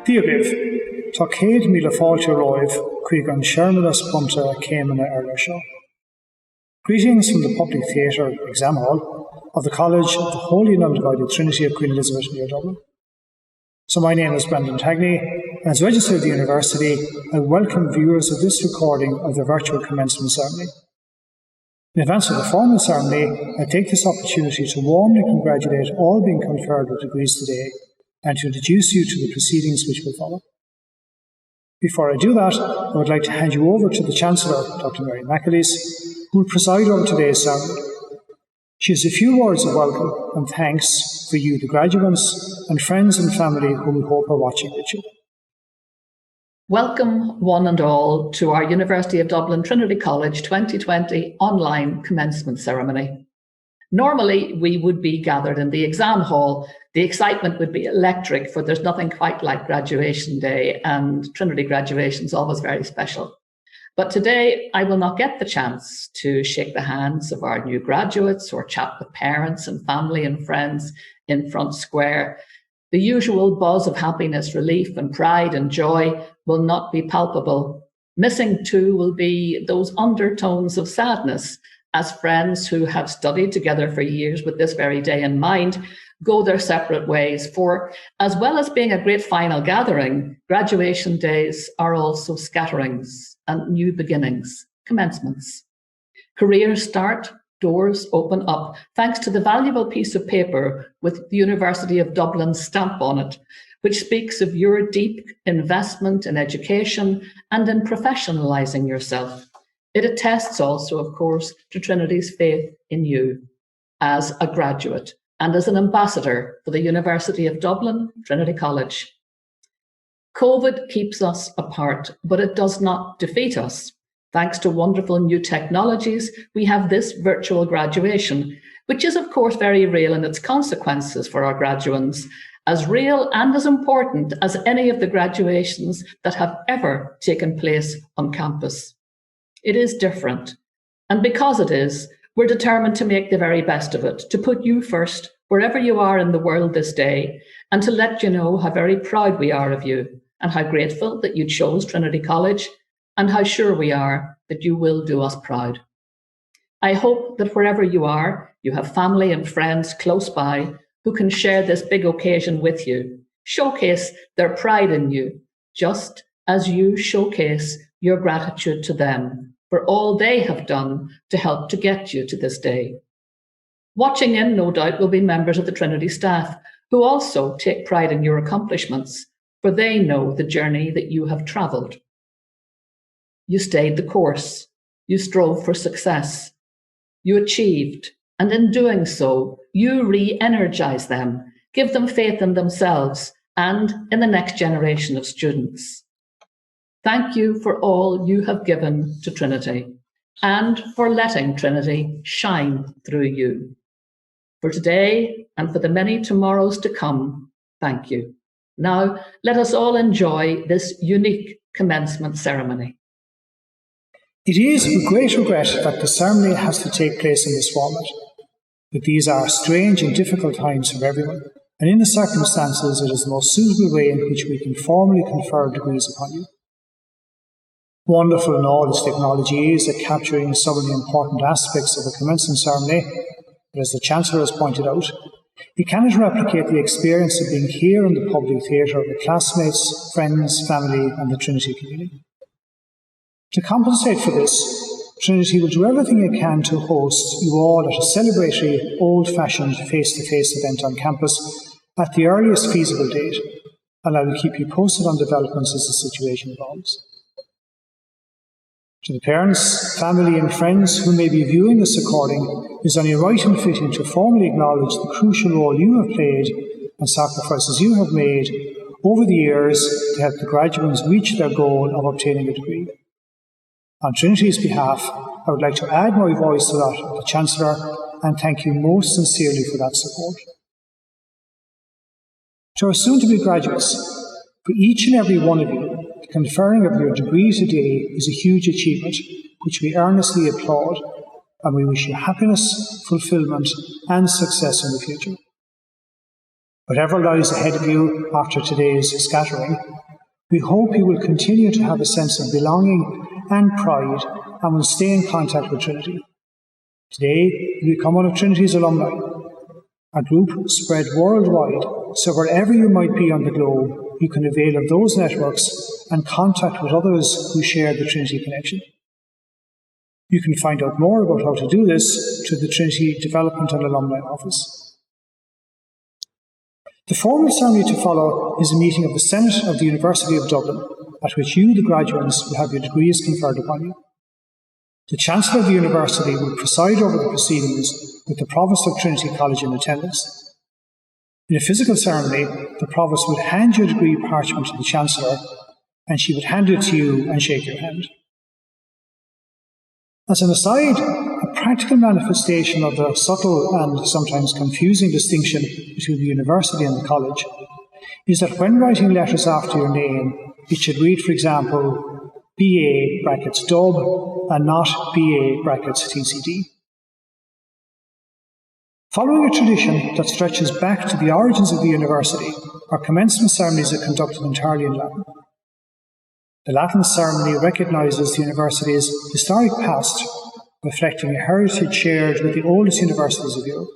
Díobh, tá céad míle fáilte roimh chuig an seirmelas bunta céimena Seo. Greetings from the Public Theatre Exam Hall of the College of the Holy and Undivided Trinity of Queen Elizabeth near Dublin. So my name is Brendan Tagney, and as Registrar of the University, I welcome viewers of this recording of the virtual commencement ceremony. In advance of the formal ceremony, I take this opportunity to warmly congratulate all being conferred with degrees today and to introduce you to the proceedings which will follow. Before I do that, I would like to hand you over to the Chancellor, Dr. Mary McAleese, who will preside over today's ceremony. She has a few words of welcome and thanks for you, the graduates, and friends and family whom we hope are watching with you. Welcome, one and all, to our University of Dublin Trinity College 2020 online commencement ceremony. Normally, we would be gathered in the exam hall. The excitement would be electric, for there's nothing quite like graduation day, and Trinity graduation is always very special. But today, I will not get the chance to shake the hands of our new graduates or chat with parents and family and friends in Front Square. The usual buzz of happiness, relief and pride and joy will not be palpable. Missing too will be those undertones of sadness as friends who have studied together for years with this very day in mind go their separate ways. For as well as being a great final gathering, graduation days are also scatterings and new beginnings, commencements. Careers start, doors open up, thanks to the valuable piece of paper with the University of Dublin's stamp on it, which speaks of your deep investment in education and in professionalising yourself. It attests also, of course, to Trinity's faith in you as a graduate and as an ambassador for the University of Dublin Trinity College. COVID keeps us apart, but it does not defeat us. Thanks to wonderful new technologies, we have this virtual graduation, which is, of course, very real in its consequences for our graduands, as real and as important as any of the graduations that have ever taken place on campus. It is different, and because it is, we're determined to make the very best of it, to put you first wherever you are in the world this day, and to let you know how very proud we are of you, and how grateful that you chose Trinity College, and how sure we are that you will do us proud. I hope that wherever you are, you have family and friends close by who can share this big occasion with you, showcase their pride in you, just as you showcase your gratitude to them for all they have done to help to get you to this day. Watching in, no doubt, will be members of the Trinity staff who also take pride in your accomplishments, for they know the journey that you have travelled. You stayed the course, you strove for success, you achieved, and in doing so, you re-energize them, give them faith in themselves and in the next generation of students. Thank you for all you have given to Trinity and for letting Trinity shine through you. For today and for the many tomorrows to come, thank you. Now, let us all enjoy this unique commencement ceremony. It is with great regret that the ceremony has to take place in this format. But these are strange and difficult times for everyone, and in the circumstances, it is the most suitable way in which we can formally confer degrees upon you. Wonderful in all this technology is at capturing some of the important aspects of the commencement ceremony, but as the Chancellor has pointed out, it cannot replicate the experience of being here in the public theatre with classmates, friends, family, and the Trinity community. To compensate for this, Trinity will do everything it can to host you all at a celebratory, old-fashioned, face-to-face event on campus at the earliest feasible date, and I will keep you posted on developments as the situation evolves. To the parents, family and friends who may be viewing this recording, it is only right and fitting to formally acknowledge the crucial role you have played and sacrifices you have made over the years to help the graduates reach their goal of obtaining a degree. On Trinity's behalf, I would like to add my voice to that of the Chancellor and thank you most sincerely for that support. To our soon-to-be graduates, for each and every one of you, the conferring of your degree today is a huge achievement, which we earnestly applaud, and we wish you happiness, fulfilment, and success in the future. Whatever lies ahead of you after today's scattering, we hope you will continue to have a sense of belonging and pride and will stay in contact with Trinity. Today, you become one of Trinity's alumni, a group spread worldwide, so wherever you might be on the globe, you can avail of those networks and contact with others who share the Trinity connection. You can find out more about how to do this through the Trinity Development and Alumni Office. The formal ceremony to follow is a meeting of the Senate of the University of Dublin, at which you, the graduates, will have your degrees conferred upon you. The Chancellor of the University will preside over the proceedings with the Provost of Trinity College in attendance. In a physical ceremony, the Provost would hand your degree parchment to the Chancellor, and she would hand it to you and shake your hand. As an aside, a practical manifestation of the subtle and sometimes confusing distinction between the university and the college is that when writing letters after your name, it should read, for example, BA brackets Dub and not BA brackets TCD. Following a tradition that stretches back to the origins of the university, our commencement ceremonies are conducted entirely in Latin. The Latin ceremony recognises the university's historic past, reflecting a heritage shared with the oldest universities of Europe.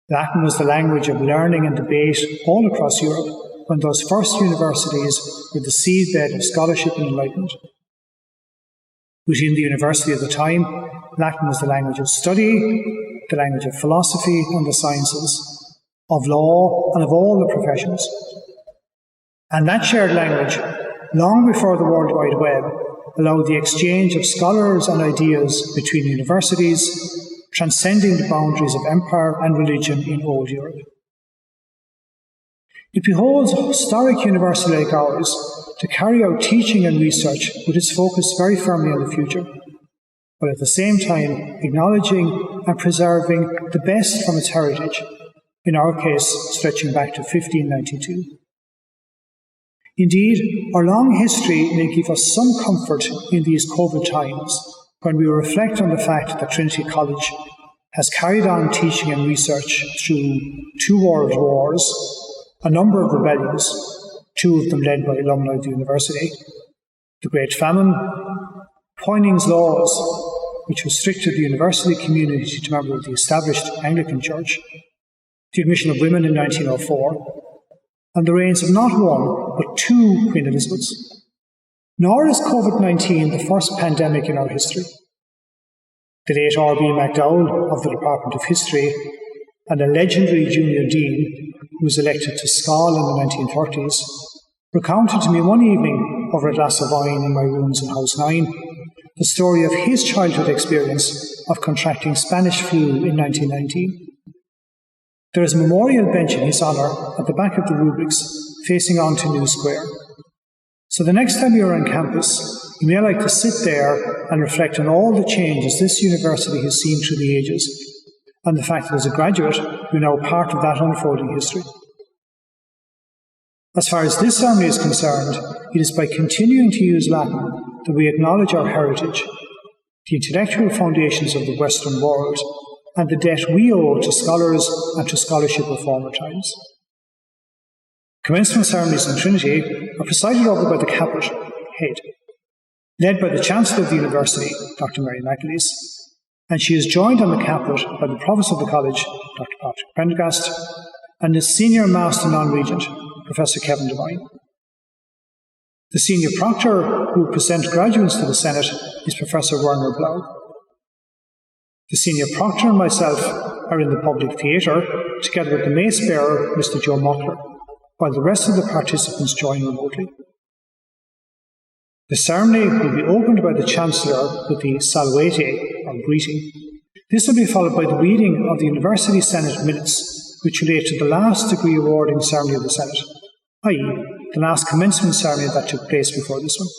Latin was the language of learning and debate all across Europe when those first universities were the seedbed of scholarship and enlightenment. Within the university at the time, Latin was the language of study, the language of philosophy and the sciences, of law and of all the professions. And that shared language, long before the World Wide Web, allowed the exchange of scholars and ideas between universities, transcending the boundaries of empire and religion in old Europe. It beholds a historic university like ours to carry out teaching and research with its focus very firmly on the future, but at the same time acknowledging and preserving the best from its heritage, in our case stretching back to 1592. Indeed, our long history may give us some comfort in these COVID times when we reflect on the fact that Trinity College has carried on teaching and research through 2 world wars, a number of rebellions, 2 of them led by alumni of the university, the Great Famine, Poyning's Laws, which restricted the university community to members of the established Anglican Church, the admission of women in 1904, and the reigns of not one, but 2 Queen Elizabeths. Nor is COVID-19 the first pandemic in our history. The late R.B. MacDowell of the Department of History and a legendary junior dean who was elected to Scal in the 1930s recounted to me one evening over a glass of wine in my rooms in House 9 the story of his childhood experience of contracting Spanish flu in 1919. There is a memorial bench in his honour at the back of the rubrics, facing on to New Square. So the next time you are on campus, you may like to sit there and reflect on all the changes this university has seen through the ages, and the fact that as a graduate, you're now part of that unfolding history. As far as this ceremony is concerned, it is by continuing to use Latin that we acknowledge our heritage, the intellectual foundations of the Western world, and the debt we owe to scholars and to scholarship of former times. Commencement ceremonies in Trinity are presided over by the caput, head, led by the Chancellor of the University, Dr. Mary McAleese, and she is joined on the caput by the Provost of the College, Dr. Patrick Prendergast, and the Senior Master Non-Regent, Professor Kevin Devine. The Senior Proctor who will present graduates to the Senate is Professor Werner Blau. The Senior Proctor and myself are in the public theatre, together with the Mace Bearer, Mr. Joe Muckler, while the rest of the participants join remotely. The ceremony will be opened by the Chancellor with the Salvete, or greeting. This will be followed by the reading of the University Senate minutes, which relate to the last degree awarding ceremony of the Senate, i.e., the last commencement ceremony that took place before this one.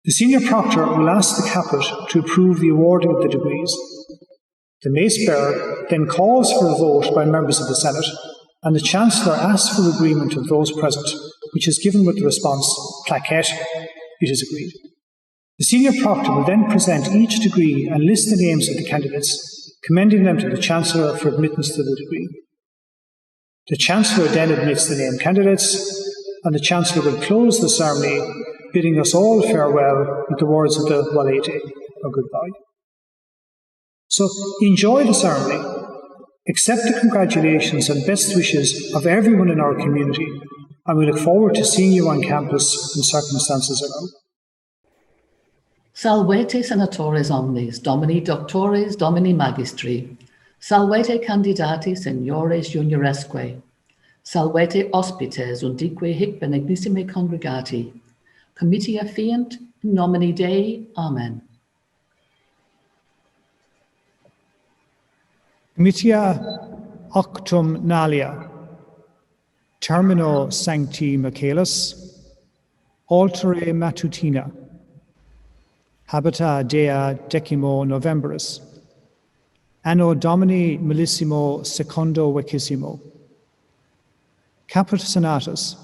The Senior Proctor will ask the caput to approve the awarding of the degrees. The Mace Bearer then calls for a vote by members of the Senate, and the Chancellor asks for agreement of those present, which is given with the response, plaquette, it is agreed. The Senior Proctor will then present each degree and list the names of the candidates, commending them to the Chancellor for admittance to the degree. The Chancellor then admits the named candidates, and the Chancellor will close the ceremony, bidding us all farewell with the words of the Walete, or goodbye. So enjoy the ceremony, accept the congratulations and best wishes of everyone in our community, and we look forward to seeing you on campus when circumstances allow. Salvete senatores omnes, domini doctores, domini magistri, salvete candidati seniores junioresque, salvete hospites undique hic benignissime congregati, comitia fiant in nomine Dei. Amen. Comitia octum nalia, termino sancti Michaelis, altere matutina, habita Dea decimo Novembris, anno Domini millesimo secondo vicissimo, caput senatus,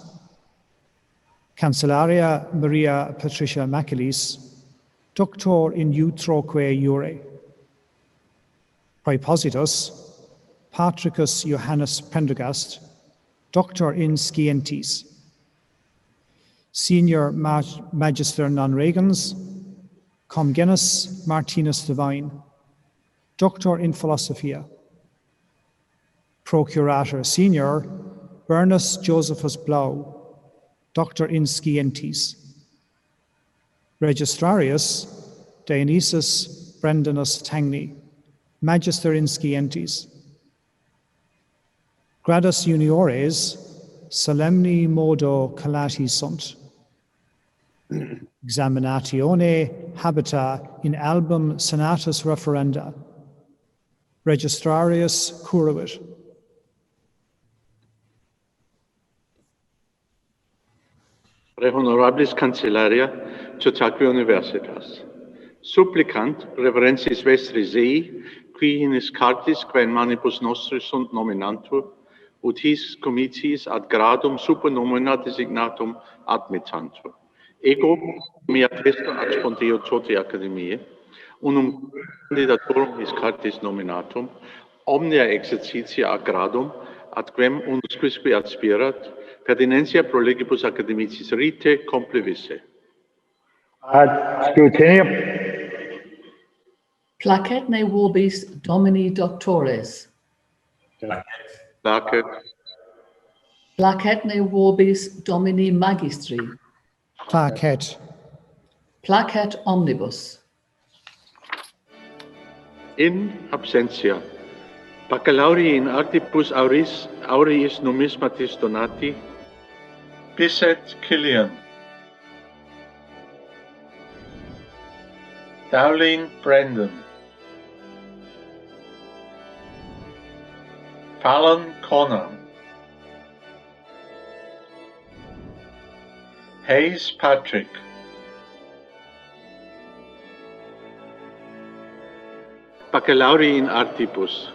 Cancellaria Maria Patricia Macalis, doctor in utroque iure, Praepositus, Patricus Johannes Prendergast, doctor in scientis, senior magister non regans, cum genus Martinus Divine, doctor in philosophia, procurator senior Bernus Josephus Blau, doctor in scientis, registrarius Dionysius Brendanus Tangni, magister in scientis, gradus juniores solemni modo calati sunt, examinatione habita in album senatus referenda, registrarius curavit. Re honorabilis cancellaria totaque universitas. Supplicant reverensis vestris ei, qui in cartis quae in manibus nostris sunt nominantur, ut his comitiis ad gradum supernomina designatum admittantur. Ego mia testo ad sponteo tote academiae, unum candidatorum his cartis nominatum, omnia exercitia ad gradum, ad quem unus quisque aspirat, pertinentia pro legibus academicis rite complevisse. Ad scrutinium. Placet ne vobis domini doctores. Placet. Placet ne vobis domini magistri. Placet. Placet omnibus. In absentia. Baccalaurii in artibus aureis numismatis donati. Pisset Killian. Dowling Brendan. Fallon Connor. Hayes Patrick. Baccalaurii in artibus.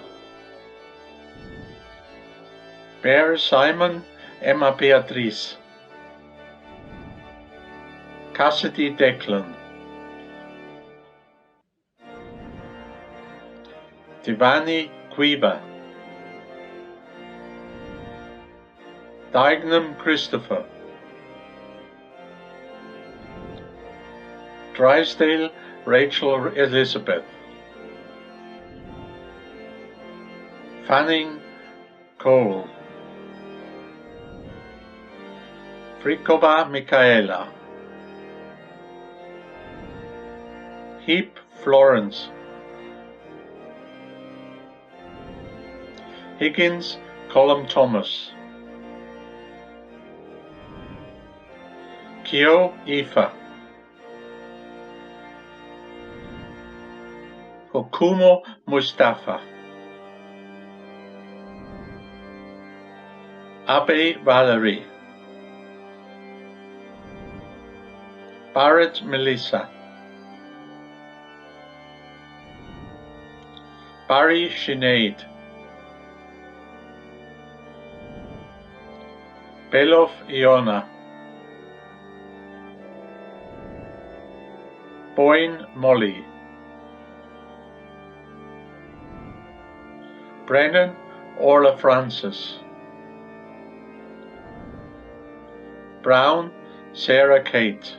Bear Simon, Emma Beatrice. Cassidy Declan. Divani Quiba. Dignam Christopher. Drysdale Rachel Elizabeth. Fanning Cole. Frikova Michaela. Heap Florence. Higgins Colum Thomas. Kyo Ifa. Kokumo Mustafa. Abe Valerie. Barrett Melissa. Barry Sinead. Belov Iona. Boyne Molly. Brennan Orla Francis. Brown Sarah Kate.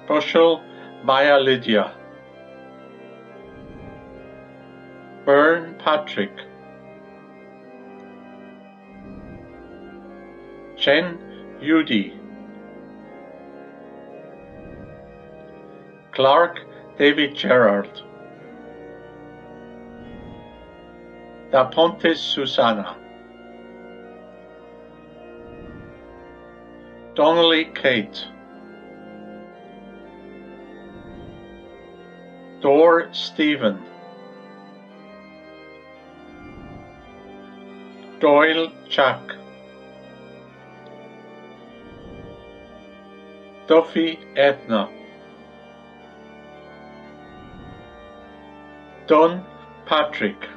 Bushell Maya Lydia. Byrne Patrick. Chen Judy. Clark David Gerard. Da Pontes Susana. Donnelly Kate. Dorr Stephen. Doyle Jack. Duffy Edna. Dunn Patrick.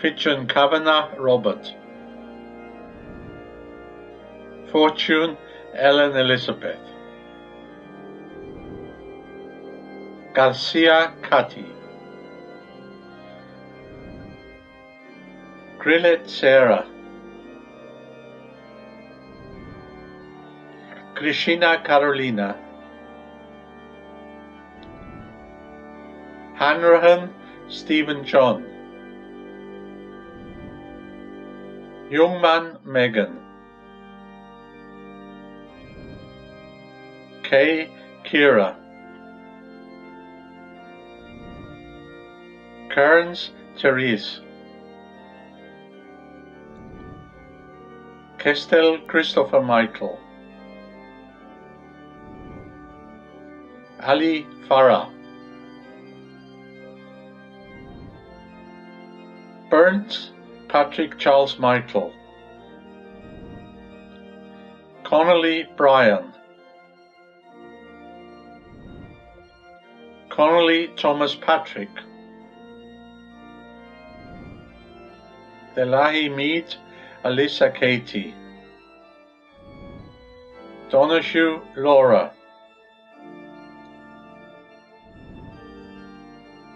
Fitchin Kavanagh Robert. Fortune Ellen Elizabeth. Garcia Cathy. Grillet Sarah. Krishina Carolina. Hanrahan Stephen John. Youngman Megan. Kay Kira. Kearns Therese. Kestel Christopher Michael. Ali Farah. Burns Patrick Charles Michael. Connolly Brian. Connolly Thomas Patrick. Delahi Mead Alyssa Katie. Donahue Laura.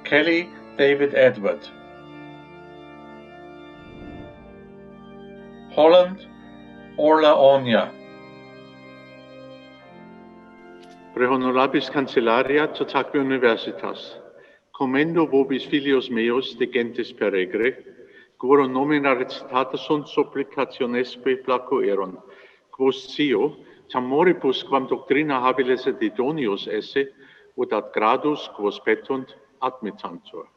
Kelly David Edward. Holland Orla Onya. Pre honorabis cancellaria totaque universitas, commendo vobis filios meos de gentes peregre, quorum nomina recitata sunt supplicationesque placo eron, quos scio, tam moribus quam doctrina habiles et idonios esse, ut ad gradus quos petunt admittantur.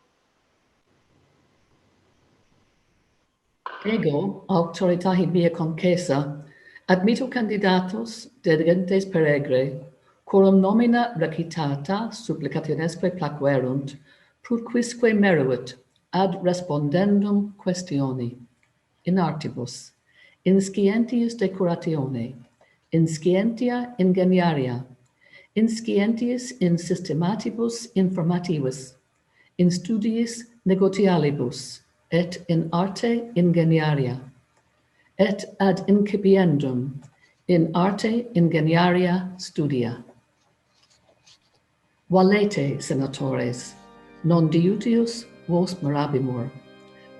Ego, auctoritatis mea concessa, admitto candidatos de gentes peregre, quorum nomina recitata supplicationesque plaquerunt, purquisque meruit ad respondendum questioni, in artibus, in scientiis decoratione, in scientia ingeniaria, in scientiis in systematibus informativus, in studiis negotialibus, et in arte ingeniaria, et ad incipiendum in arte ingeniaria studia. Valete, senatores, non diutius vos mirabimur,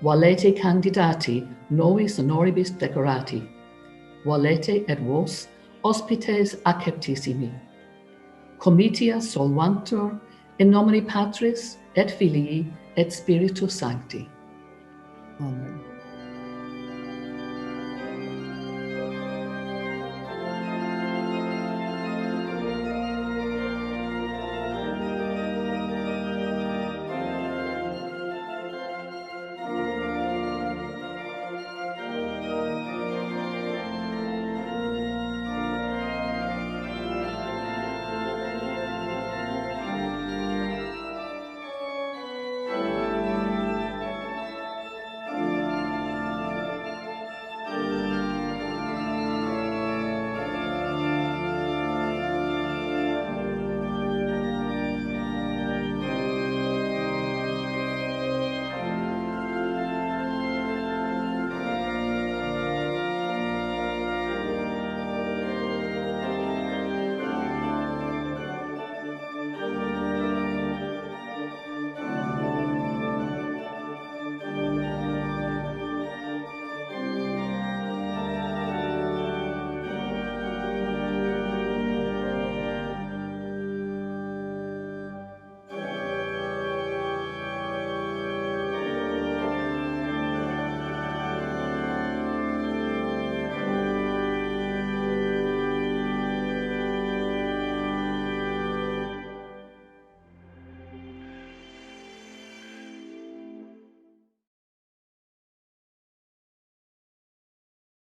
valete candidati novis honoribus decorati, valete et vos hospites acceptissimi. Comitia solvantur in nomine Patris et Filii et Spiritus Sancti. Amen.